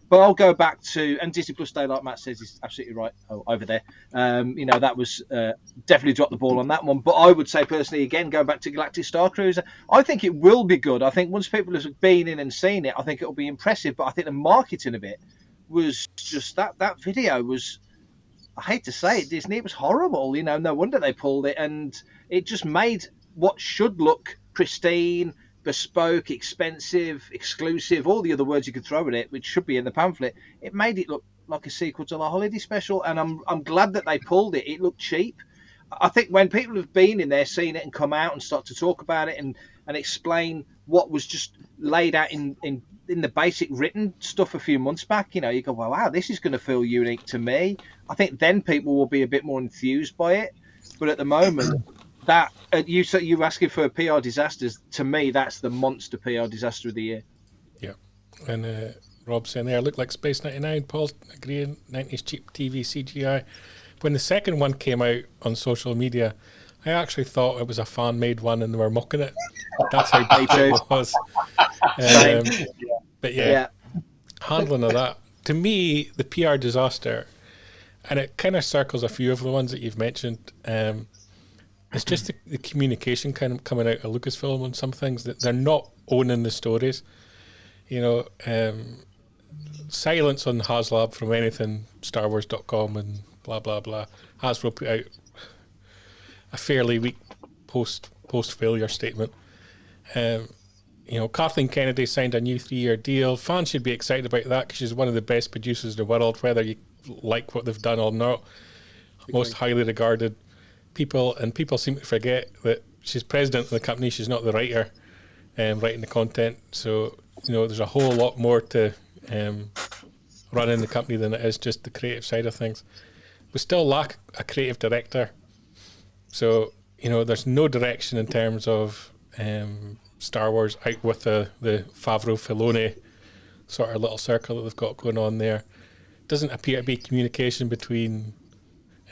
But I'll go back to, and Disney Plus Day, like Matt says, is absolutely right over there. That was definitely dropped the ball on that one. But I would say personally, again, going back to Galactic Star Cruiser, I think it will be good. I think once people have been in and seen it, I think it'll be impressive. But I think the marketing of it was just that video was, I hate to say it, Disney, it was horrible. You know, no wonder they pulled it. And it just made what should look pristine, bespoke, expensive, exclusive, all the other words you could throw at it, which should be in the pamphlet, it made it look like a sequel to the holiday special. And I'm glad that they pulled it. It looked cheap. I think when people have been in there, seen it and come out and start to talk about it and explain what was just laid out in the basic written stuff a few months back, you know, you go, well, wow, this is going to feel unique to me. I think then people will be a bit more enthused by it. But at the moment, that you asking for PR disasters, to me, that's the monster PR disaster of the year. Yeah. And Rob saying there, looked like Space 99. Paul agreeing, 90s cheap TV CGI. When the second one came out on social media, I actually thought it was a fan-made one and they were mocking it. That's how bad it was. But yeah, handling of that. To me, the PR disaster, and it kind of circles a few of the ones that you've mentioned, it's just the communication kind of coming out of Lucasfilm on some things, that they're not owning the stories. You know, silence on HasLab from anything StarWars.com and blah, blah, blah. Hasbro put out a fairly weak post-failure statement. You know, Kathleen Kennedy signed a new 3-year deal. Fans should be excited about that because she's one of the best producers in the world, whether you like what they've done or not. Most highly regarded people, and people seem to forget that she's president of the company. She's not the writer writing the content. So, you know, there's a whole lot more to running the company than it is just the creative side of things. We still lack a creative director. So, you know, there's no direction in terms of Star Wars out with the Favreau Filoni sort of little circle that they've got going on there. doesn't appear to be communication between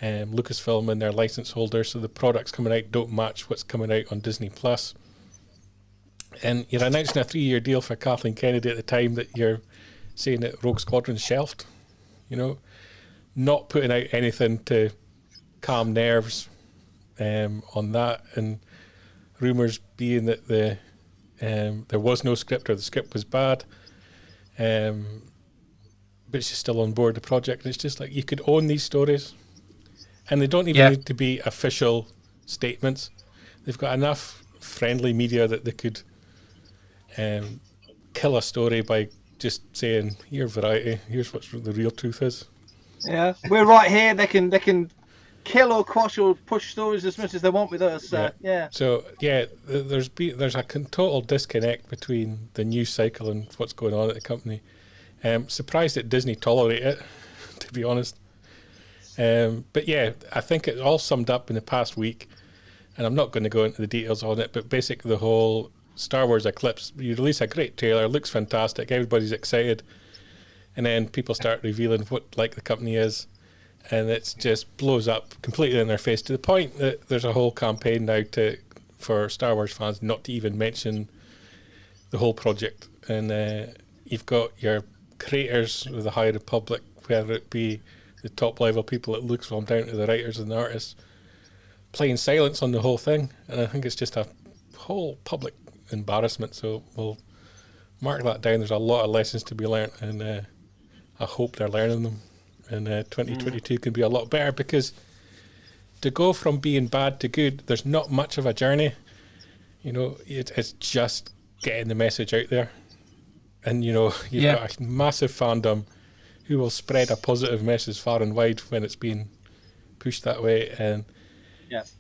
Lucasfilm and their license holders, so the products coming out don't match what's coming out on Disney Plus. And you're announcing a 3-year deal for Kathleen Kennedy at the time that you're saying that Rogue Squadron's shelved. You know, not putting out anything to calm nerves on that, and rumours being that there was no script or the script was bad. But she's still on board the project. And it's just like, you could own these stories, and they don't even need to be official statements. They've got enough friendly media that they could kill a story by just saying, here's variety, here's what the real truth is. Yeah, we're right here. They can kill or quash or push stories as much as they want with us. Yeah. So there's a total disconnect between the news cycle and what's going on at the company. Surprised that Disney tolerate it, to be honest. But yeah, I think it's all summed up in the past week, and I'm not going to go into the details on it, but basically the whole Star Wars Eclipse, you release a great trailer, looks fantastic, everybody's excited, and then people start revealing what the company is, and it just blows up completely in their face, to the point that there's a whole campaign now for Star Wars fans not to even mention the whole project. And you've got your creators of the High Republic, whether it be the top level people at Lucasfilm down to the writers and the artists, playing silence on the whole thing. And I think it's just a whole public embarrassment. So we'll mark that down. There's a lot of lessons to be learnt, and I hope they're learning them. And 2022 can be a lot better, because to go from being bad to good, there's not much of a journey. You know, it's just getting the message out there. And, you know, you've got a massive fandom who will spread a positive message far and wide when it's being pushed that way. And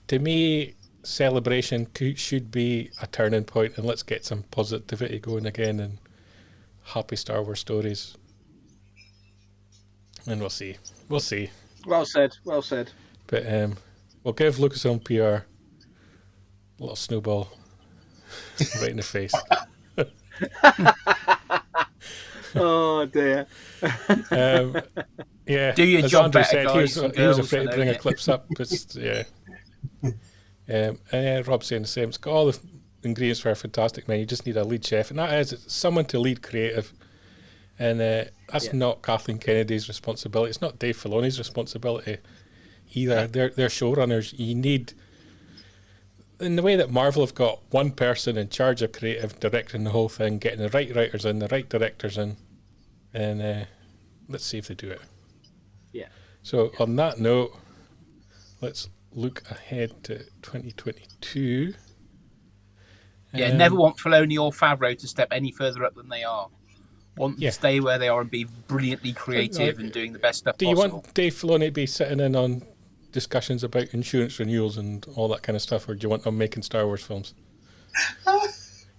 to me, Celebration should be a turning point, and let's get some positivity going again and happy Star Wars stories. And we'll see. Well said. But we'll give Lucasfilm PR a little snowball right in the face. Oh dear. Yeah. Do your as job Andrew better, said, guys he was and afraid to girls, bring I a know, clips up. But, and Rob's saying the same. It's got all the ingredients for a fantastic menu. You just need a lead chef, and that is someone to lead creative. And that's not Kathleen Kennedy's responsibility. It's not Dave Filoni's responsibility either. They're showrunners. You need, in the way that Marvel have got one person in charge of creative directing the whole thing, getting the right writers in, the right directors in, and let's see if they do it. Yeah. So on that note, let's look ahead to 2022. Yeah, never want Filoni or Favreau to step any further up than they are. Want them to stay where they are and be brilliantly creative and doing the best stuff possible. Do you want Dave Filoni to be sitting in on discussions about insurance renewals and all that kind of stuff, or do you want them making Star Wars films?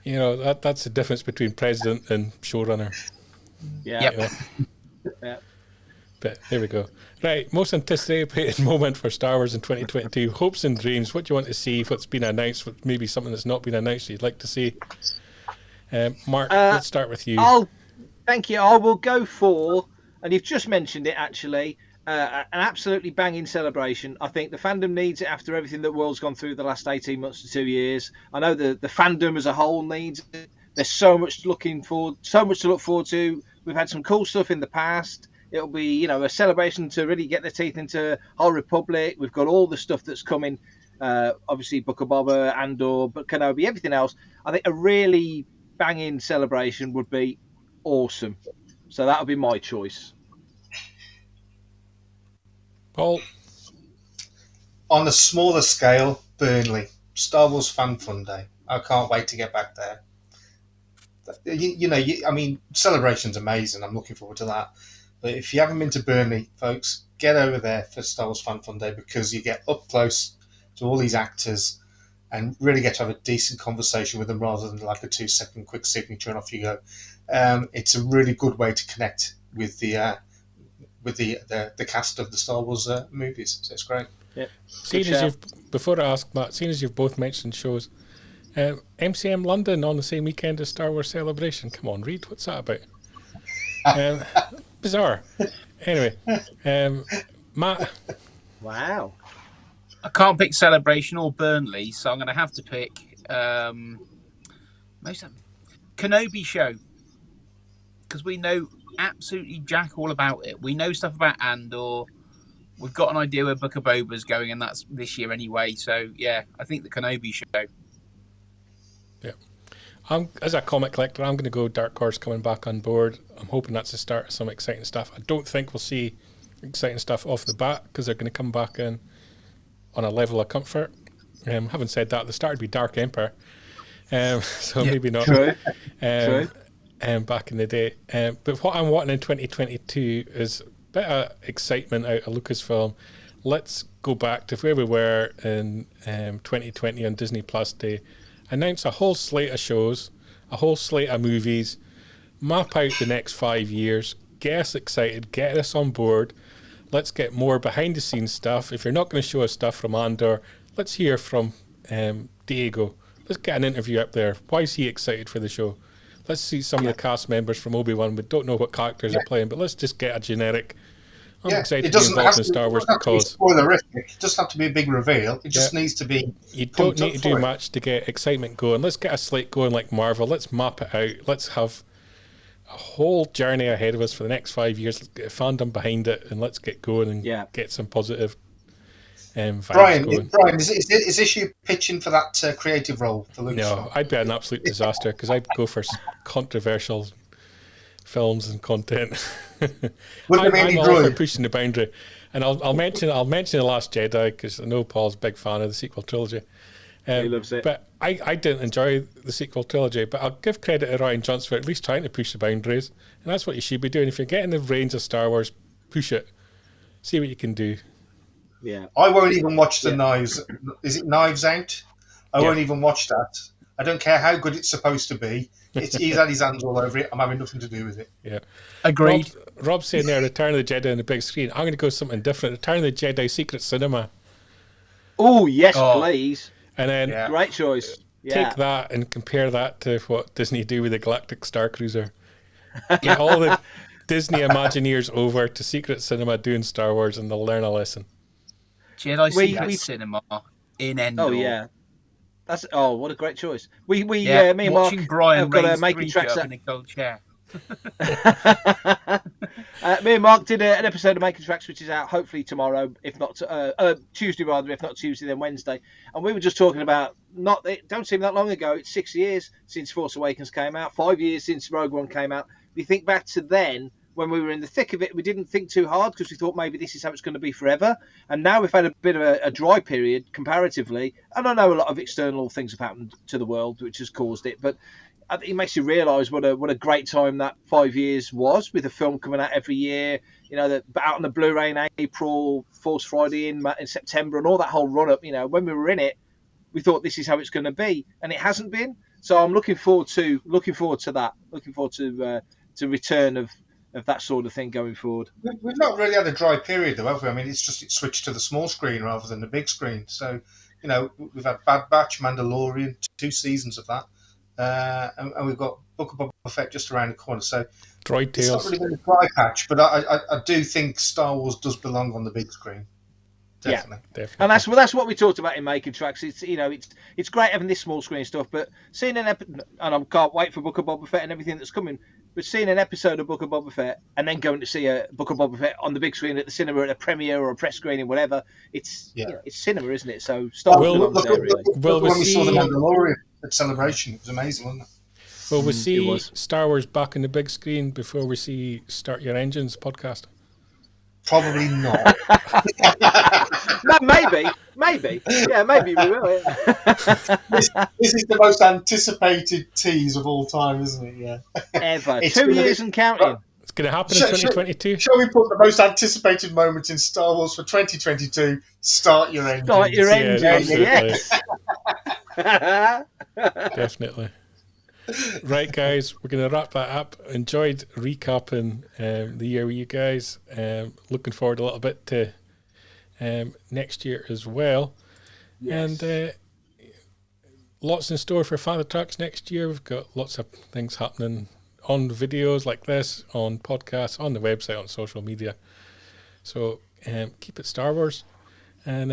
You know, that's the difference between president and showrunner. Yeah. You know? Yeah. But there we go. Right, most anticipated moment for Star Wars in 2022. Hopes and dreams. What do you want to see? What's been announced? What maybe something that's not been announced you'd like to see? Mark, let's start with you. Thank you. I will go for, and you've just mentioned it actually, an absolutely banging celebration. I think the fandom needs it after everything that World's gone through the last 18 months to 2 years. I know the fandom as a whole needs it. There's so much to look forward to. We've had some cool stuff in the past. It'll be, you know, a celebration to really get their teeth into High Republic. We've got all the stuff that's coming. Obviously, Book of Boba, Andor, but Kenobi, everything else. I think a really banging celebration would be awesome. So that would be my choice. Paul? On a smaller scale, Burnley. Star Wars Fan Fun Day. I can't wait to get back there. I mean, celebration's amazing. I'm looking forward to that. But if you haven't been to Burnley, folks, get over there for Star Wars Fan Fun Day, because you get up close to all these actors and really get to have a decent conversation with them rather than like a 2-second quick signature and off you go. It's a really good way to connect with the cast of the Star Wars movies. So it's great. Yeah. Before I ask Matt, seeing as you've both mentioned shows, MCM London on the same weekend as Star Wars Celebration. Come on, Reed, what's that about? Bizarre. Anyway, Matt. Wow. I can't pick Celebration or Burnley, so I'm going to have to pick most of them. Kenobi show, because we know absolutely jack all about it. We know stuff about Andor. We've got an idea where Book of Boba's going, and that's this year anyway. So yeah, I think the Kenobi show. Yeah, as a comic collector, I'm going to go Dark Horse coming back on board. I'm hoping that's the start of some exciting stuff. I don't think we'll see exciting stuff off the bat because they're going to come back in on a level of comfort. Having said that, the start would be Dark Empire, so maybe not. True. Back in the day. But what I'm wanting in 2022 is a bit of excitement out of Lucasfilm. Let's go back to where we were in 2020 on Disney Plus Day. Announce a whole slate of shows, a whole slate of movies, map out the next 5 years, get us excited, get us on board. Let's get more behind the scenes stuff. If you're not going to show us stuff from Andor, let's hear from Diego. Let's get an interview up there. Why is he excited for the show? Let's see some of the cast members from Obi-Wan. We don't know what characters are playing, but let's just get a generic. I'm excited to be involved in Star Wars because it doesn't have to be a big reveal. It just needs to be. You don't need to do much to get excitement going. Let's get a slate going like Marvel. Let's map it out. Let's have a whole journey ahead of us for the next 5 years. Let's get a fandom behind it, and let's get going and get some positive vibes going. Brian, is this you pitching for that creative role for Lucas? No, I'd be an absolute disaster because I'd go for controversial films and content. I'm all for pushing the boundary, and I'll mention The Last Jedi because I know Paul's a big fan of the sequel trilogy. He loves it. But I didn't enjoy the sequel trilogy, but I'll give credit to Ryan Johnson for at least trying to push the boundaries, and that's what you should be doing. If you're getting the range of Star Wars, push it. See what you can do. Yeah. I won't even watch the Knives. Is it Knives Out? I won't even watch that. I don't care how good it's supposed to be. He's had his hands all over it. I'm having nothing to do with it. Yeah. Agreed. Rob's saying there, Return of the Jedi on the big screen. I'm going to go something different. Return of the Jedi Secret Cinema. Oh, yes, please. And then great choice. Take that and compare that to what Disney do with the Galactic Star Cruiser. Get all the Disney Imagineers over to Secret Cinema doing Star Wars, and they'll learn a lesson. Jedi Secret Cinema in Endor. Oh yeah, what a great choice. Me and Mark have got a making tracks in a gold chair. Me and Mark did an episode of Making Tracks, which is out hopefully tomorrow, if not Tuesday rather, if not Tuesday then Wednesday. And we were just talking about it don't seem that long ago. It's 6 years since Force Awakens came out, 5 years since Rogue One came out. If you think back to then, when we were in the thick of it, we didn't think too hard because we thought maybe this is how it's going to be forever. And now we've had a bit of a dry period comparatively. And I know a lot of external things have happened to the world which has caused it, but I think it makes you realise what a great time that 5 years was, with a film coming out every year. You know, out on the Blu-ray in April, Force Friday in September, and all that whole run-up. You know, when we were in it, we thought this is how it's going to be, and it hasn't been. So I'm looking forward to that. Looking forward to return of that sort of thing going forward. We've not really had a dry period, though, have we? I mean, it's switched to the small screen rather than the big screen. So, you know, we've had Bad Batch, Mandalorian, 2 seasons of that. And we've got Book of Boba Fett just around the corner. So Droid Tales. It's not really been a dry patch, but I do think Star Wars does belong on the big screen. Definitely. Yeah, definitely. And that's what we talked about in Making Tracks. It's great having this small screen stuff, but seeing and I can't wait for Book of Boba Fett and everything that's coming. But seeing an episode of Book of Boba Fett and then going to see a Book of Boba Fett on the big screen at the cinema at a premiere or a press screening, whatever, it's cinema, isn't it? So Star Wars belongs there, really. When we saw the Mandalorian at Celebration, it was amazing, wasn't it? Will we see Star Wars back on the big screen before we see Start Your Engines podcast? Probably not. No, maybe. Yeah, maybe we will. Yeah. This is the most anticipated tease of all time, isn't it? Yeah. Ever. 2 years and counting. It's going to happen in 2022. Shall we put the most anticipated moment in Star Wars for 2022? Start Your Engines. Start Your Engines, yes. Definitely. Right, guys, we're going to wrap that up. Enjoyed recapping the year with you guys. Looking forward a little bit to next year as well. Yes. And lots in store for Father Trucks next year. We've got lots of things happening on videos like this, on podcasts, on the website, on social media. So keep it Star Wars. And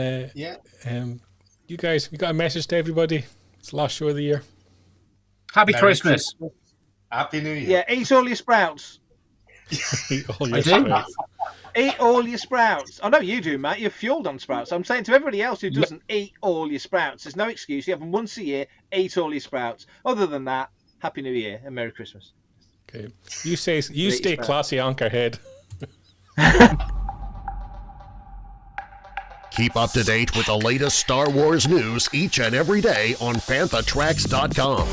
you guys, you got a message to everybody? It's the last show of the year. Happy Merry Christmas. Happy New Year. Yeah, eat all your sprouts. Eat all I your do. sprouts. Eat all your sprouts. I know you do, Matt. You're fueled on sprouts. I'm saying to everybody else who doesn't eat all your sprouts, there's no excuse. You have them once a year. Eat all your sprouts. Other than that, Happy New Year and Merry Christmas. Okay. You stay classy, Anchorhead. Keep up to date with the latest Star Wars news each and every day on FanthaTracks.com.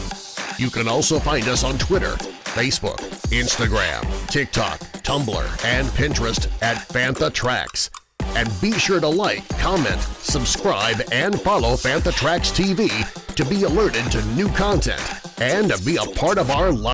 You can also find us on Twitter, Facebook, Instagram, TikTok, Tumblr, and Pinterest at FanthaTracks. And be sure to like, comment, subscribe, and follow FanthaTracks TV to be alerted to new content and to be a part of our live